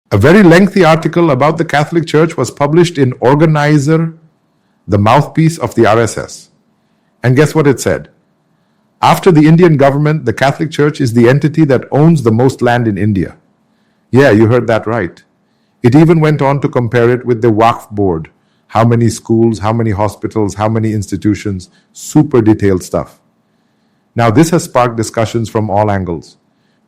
A very lengthy article about the Catholic Church was published in Organiser, the mouthpiece of the RSS. And guess what it said? After the Indian government, the Catholic Church is the entity that owns the most land in India. Yeah, you heard that right. It even went on to compare it with the Waqf board. How many schools, how many hospitals, how many institutions, super detailed stuff. Now, this has sparked discussions from all angles.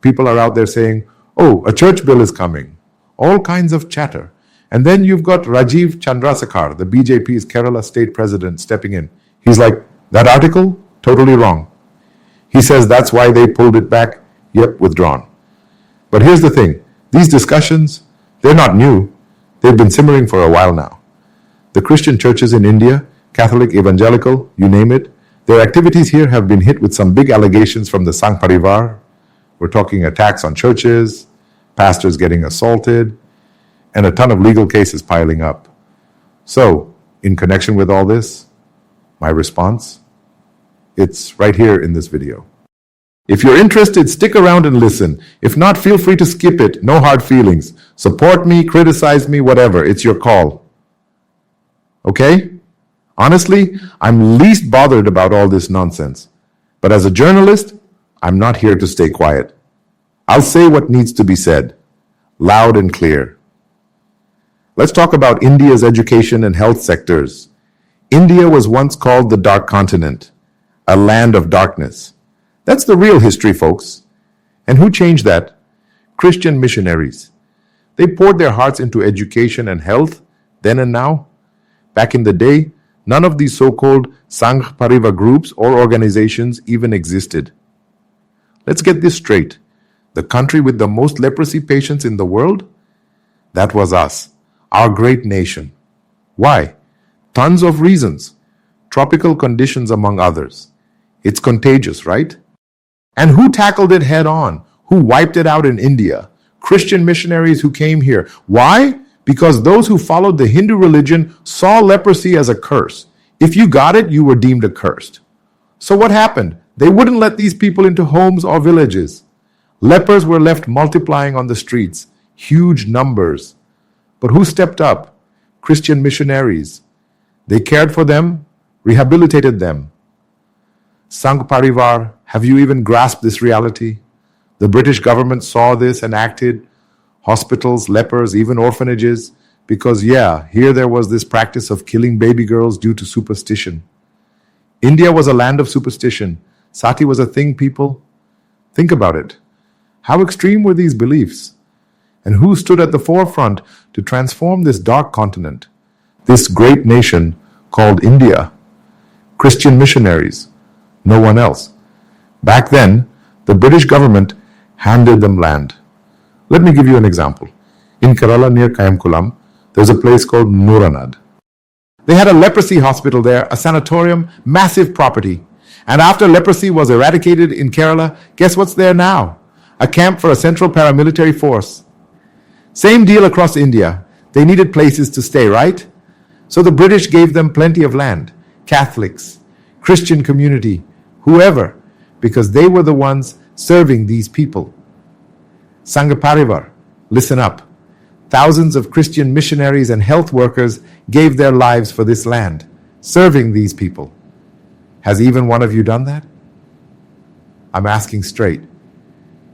People are out there saying, oh, a church bill is coming. All kinds of chatter. And then you've got Rajiv Chandrasekhar, the BJP's Kerala state president, stepping in. He's like, that article? Totally wrong. He says that's why they pulled it back. Yep, withdrawn. But here's the thing. These discussions, they're not new. They've been simmering for a while now. The Christian churches in India, Catholic, evangelical, you name it, their activities here have been hit with some big allegations from the Sangh Parivar. We're talking attacks on churches, pastors getting assaulted, and a ton of legal cases piling up. So, in connection with all this, my response? It's right here in this video. If you're interested, stick around and listen. If not, feel free to skip it. No hard feelings. Support me, criticize me, whatever. It's your call. Okay? Honestly, I'm least bothered about all this nonsense. But as a journalist, I'm not here to stay quiet. I'll say what needs to be said, loud and clear. Let's talk about India's education and health sectors. India was once called the Dark Continent, a land of darkness. That's the real history, folks. And who changed that? Christian missionaries. They poured their hearts into education and health, then and now. Back in the day, none of these so-called Sangh Parivar groups or organizations even existed. Let's get this straight. The country with the most leprosy patients in the world? That was us, our great nation. Why? Tons of reasons. Tropical conditions among others. It's contagious, right? And who tackled it head on? Who wiped it out in India? Christian missionaries who came here. Why? Because those who followed the Hindu religion saw leprosy as a curse. If you got it, you were deemed accursed. So what happened? They wouldn't let these people into homes or villages. Lepers were left multiplying on the streets, huge numbers. But who stepped up? Christian missionaries. They cared for them, rehabilitated them. Sangh Parivar, have you even grasped this reality? The British government saw this and acted. Hospitals, lepers, even orphanages, because here there was this practice of killing baby girls due to superstition. India was a land of superstition. Sati was a thing, people. Think about it. How extreme were these beliefs? And who stood at the forefront to transform this dark continent, this great nation called India? Christian missionaries. No one else. Back then, the British government handed them land. Let me give you an example. In Kerala near Kayamkulam, there's a place called Nooranad. They had a leprosy hospital there, a sanatorium, massive property. And after leprosy was eradicated in Kerala, guess what's there now? A camp for a central paramilitary force. Same deal across India. They needed places to stay, right? So the British gave them plenty of land. Catholics, Christian community, whoever, because they were the ones serving these people. Sangh Parivar, listen up. Thousands of Christian missionaries and health workers gave their lives for this land, serving these people. Has even one of you done that? I'm asking straight.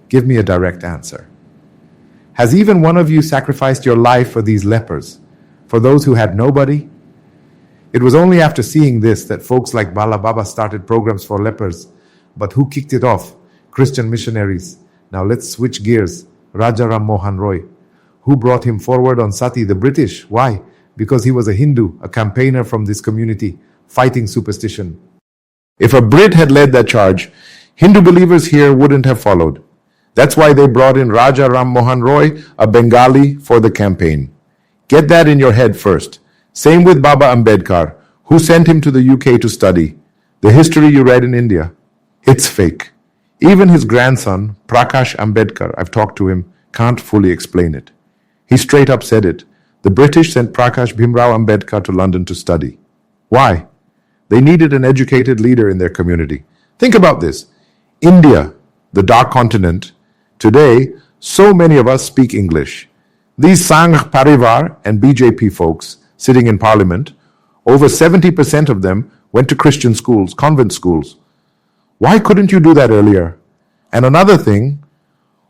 Give me a direct answer. Has even one of you sacrificed your life for these lepers, for those who had nobody? It was only after seeing this that folks like Bala Baba started programs for lepers. But who kicked it off? Christian missionaries. Now let's switch gears. Raja Ram Mohan Roy. Who brought him forward on Sati? The British. Why? Because he was a Hindu, a campaigner from this community, fighting superstition. If a Brit had led that charge, Hindu believers here wouldn't have followed. That's why they brought in Raja Ram Mohan Roy, a Bengali, for the campaign. Get that in your head first. Same with Baba Ambedkar, who sent him to the UK to study. The history you read in India, it's fake. Even his grandson, Prakash Ambedkar, I've talked to him, can't fully explain it. He straight up said it. The British sent Prakash Bhimrao Ambedkar to London to study. Why? They needed an educated leader in their community. Think about this. India, the dark continent, today, so many of us speak English. These Sangh Parivar and BJP folks sitting in parliament, over 70% of them went to Christian schools, convent schools. Why couldn't you do that earlier? And another thing,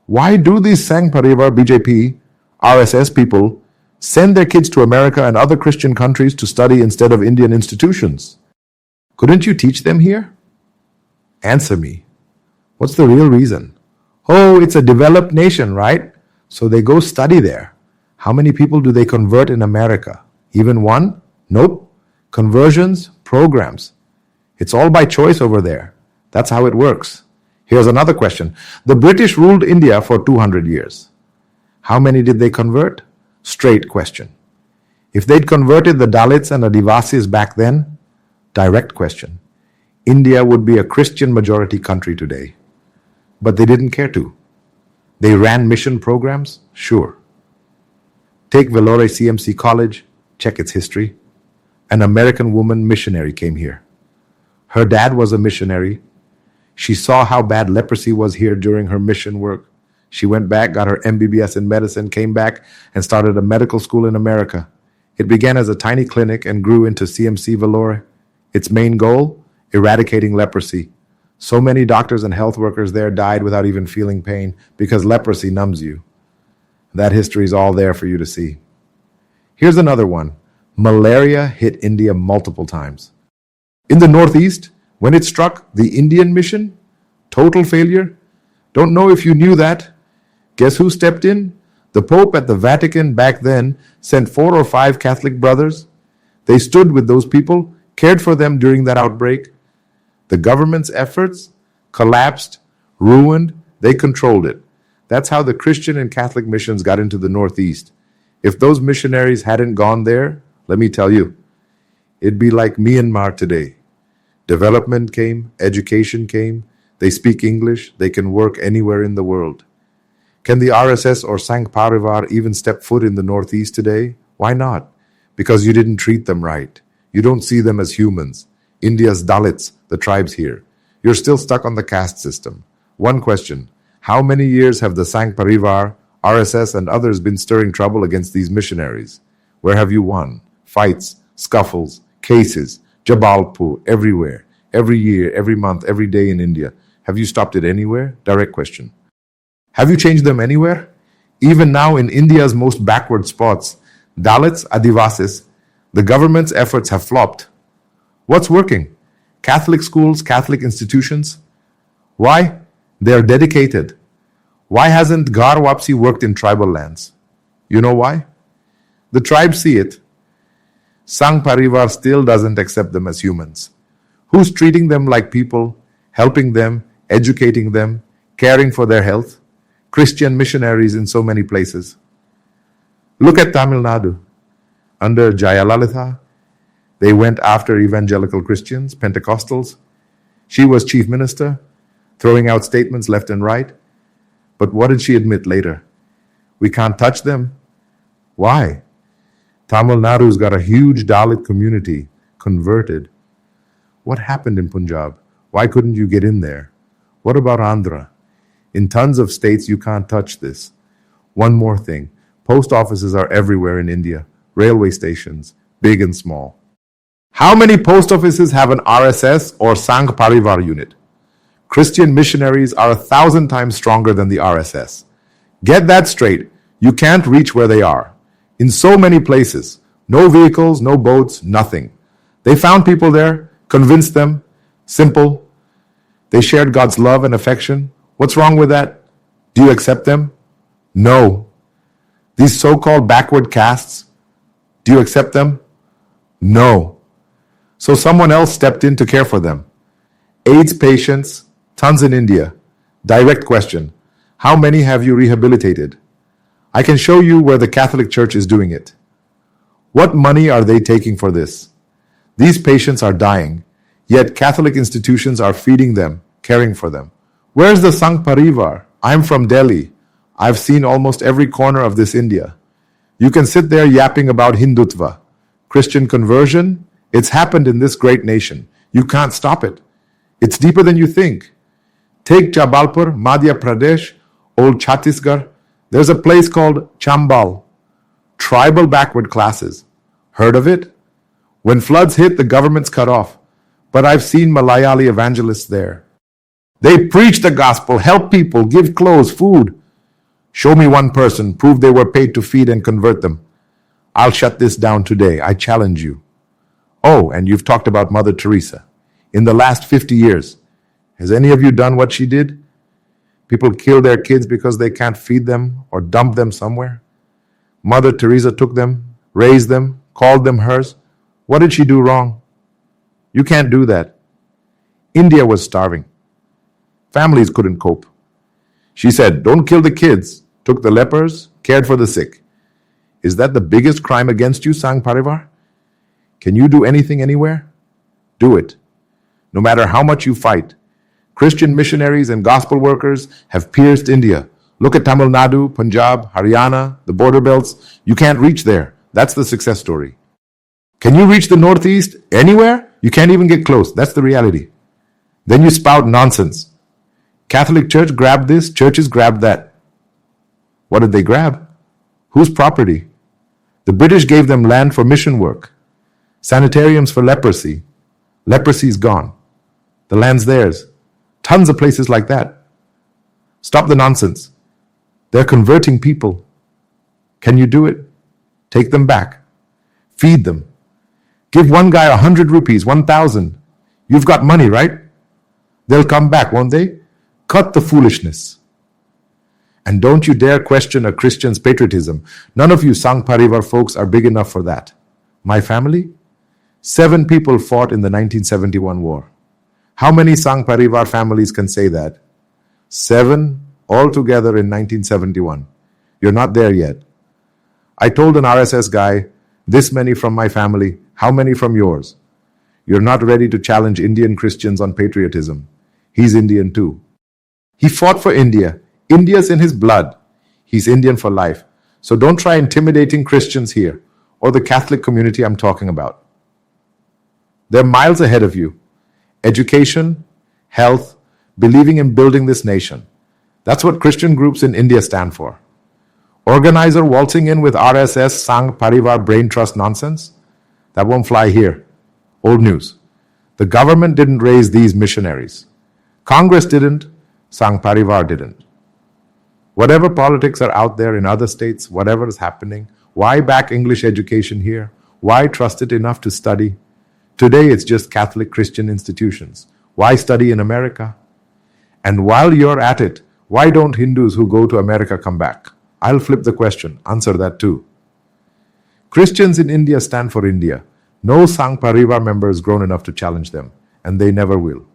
why do these Sangh Parivar, BJP, RSS people send their kids to America and other Christian countries to study instead of Indian institutions? Couldn't you teach them here? Answer me. What's the real reason? Oh, it's a developed nation, right? So they go study there. How many people do they convert in America? Even one? Nope. Conversions, programs. It's all by choice over there. That's how it works. Here's another question. The British ruled India for 200 years. How many did they convert? Straight question. If they'd converted the Dalits and Adivasis back then, direct question. India would be a Christian majority country today. But they didn't care to. They ran mission programs? Sure. Take Vellore CMC College, check its history. An American woman missionary came here. Her dad was a missionary. She saw how bad leprosy was here during her mission work. She went back, got her MBBS in medicine, came back, and started a medical school in America. It began as a tiny clinic and grew into CMC Vellore. Its main goal? Eradicating leprosy. So many doctors and health workers there died without even feeling pain because leprosy numbs you. That history is all there for you to see. Here's another one. Malaria hit India multiple times. In the Northeast, when it struck, the Indian mission, total failure. Don't know if you knew that. Guess who stepped in? The Pope at the Vatican back then sent 4 or 5 Catholic brothers. They stood with those people, cared for them during that outbreak. The government's efforts collapsed, ruined, they controlled it. That's how the Christian and Catholic missions got into the Northeast. If those missionaries hadn't gone there, let me tell you, it'd be like Myanmar today. Development came, education came, they speak English, they can work anywhere in the world. Can the RSS or Sangh Parivar even step foot in the Northeast today? Why not? Because you didn't treat them right. You don't see them as humans. India's Dalits, the tribes here. You're still stuck on the caste system. One question. How many years have the Sangh Parivar, RSS, and others been stirring trouble against these missionaries? Where have you won? Fights, scuffles, cases, Jabalpur, everywhere, every year, every month, every day in India. Have you stopped it anywhere? Direct question. Have you changed them anywhere? Even now in India's most backward spots, Dalits, Adivasis, the government's efforts have flopped. What's working? Catholic schools, Catholic institutions? Why? They are dedicated. Why hasn't Ghar Wapsi worked in tribal lands? You know why? The tribes see it. Sangh Parivar still doesn't accept them as humans. Who's treating them like people, helping them, educating them, caring for their health? Christian missionaries in so many places. Look at Tamil Nadu. Under Jayalalitha, they went after evangelical Christians, Pentecostals. She was chief minister, throwing out statements left and right. But what did she admit later? We can't touch them. Why? Tamil Nadu's got a huge Dalit community, converted. What happened in Punjab? Why couldn't you get in there? What about Andhra? In tons of states, you can't touch this. One more thing. Post offices are everywhere in India. Railway stations, big and small. How many post offices have an RSS or Sangh Parivar unit? Christian missionaries are 1,000 times stronger than the RSS. Get that straight. You can't reach where they are. In so many places. No vehicles, no boats, nothing. They found people there, convinced them. Simple. They shared God's love and affection. What's wrong with that? Do you accept them? No. These so-called backward castes, do you accept them? No. So someone else stepped in to care for them. AIDS patients, tons in India. Direct question. How many have you rehabilitated? I can show you where the Catholic Church is doing it. What money are they taking for this? These patients are dying, yet Catholic institutions are feeding them, caring for them. Where's the Sangh Parivar? I'm from Delhi. I've seen almost every corner of this India. You can sit there yapping about Hindutva. Christian conversion? It's happened in this great nation. You can't stop it. It's deeper than you think. Take Jabalpur, Madhya Pradesh, old Chhattisgarh. There's a place called Chambal. Tribal backward classes. Heard of it? When floods hit, the government's cut off. But I've seen Malayali evangelists there. They preach the gospel, help people, give clothes, food. Show me one person, prove they were paid to feed and convert them. I'll shut this down today. I challenge you. Oh, and you've talked about Mother Teresa. In the last 50 years, has any of you done what she did? People kill their kids because they can't feed them or dump them somewhere. Mother Teresa took them, raised them, called them hers. What did she do wrong? You can't do that. India was starving. Families couldn't cope. She said, don't kill the kids, took the lepers, cared for the sick. Is that the biggest crime against you, Sangh Parivar? Can you do anything anywhere? Do it. No matter how much you fight. Christian missionaries and gospel workers have pierced India. Look at Tamil Nadu, Punjab, Haryana, the border belts. You can't reach there. That's the success story. Can you reach the Northeast? Anywhere? You can't even get close. That's the reality. Then you spout nonsense. Catholic Church grabbed this, churches grabbed that. What did they grab? Whose property? The British gave them land for mission work. Sanitariums for leprosy. Leprosy's gone. The land's theirs. Tons of places like that. Stop the nonsense. They're converting people. Can you do it? Take them back. Feed them. Give one guy 100 rupees, 1,000. You've got money, right? They'll come back, won't they? Cut the foolishness. And don't you dare question a Christian's patriotism. None of you Sangh Parivar folks are big enough for that. My family? 7 people fought in the 1971 war. How many Sangh Parivar families can say that? 7 altogether in 1971. You're not there yet. I told an RSS guy, this many from my family, how many from yours? You're not ready to challenge Indian Christians on patriotism. He's Indian too. He fought for India. India's in his blood. He's Indian for life. So don't try intimidating Christians here or the Catholic community I'm talking about. They're miles ahead of you. Education, health, believing in building this nation. That's what Christian groups in India stand for. Organiser waltzing in with RSS Sangh Parivar brain trust nonsense? That won't fly here. Old news. The government didn't raise these missionaries. Congress didn't. Sangh Parivar didn't. Whatever politics are out there in other states, whatever is happening, why back English education here? Why trust it enough to study? Today it's just Catholic Christian institutions. Why study in America? And while you're at it, why don't Hindus who go to America come back? I'll flip the question. Answer that too. Christians in India stand for India. No Sangh Parivar member is grown enough to challenge them, and they never will.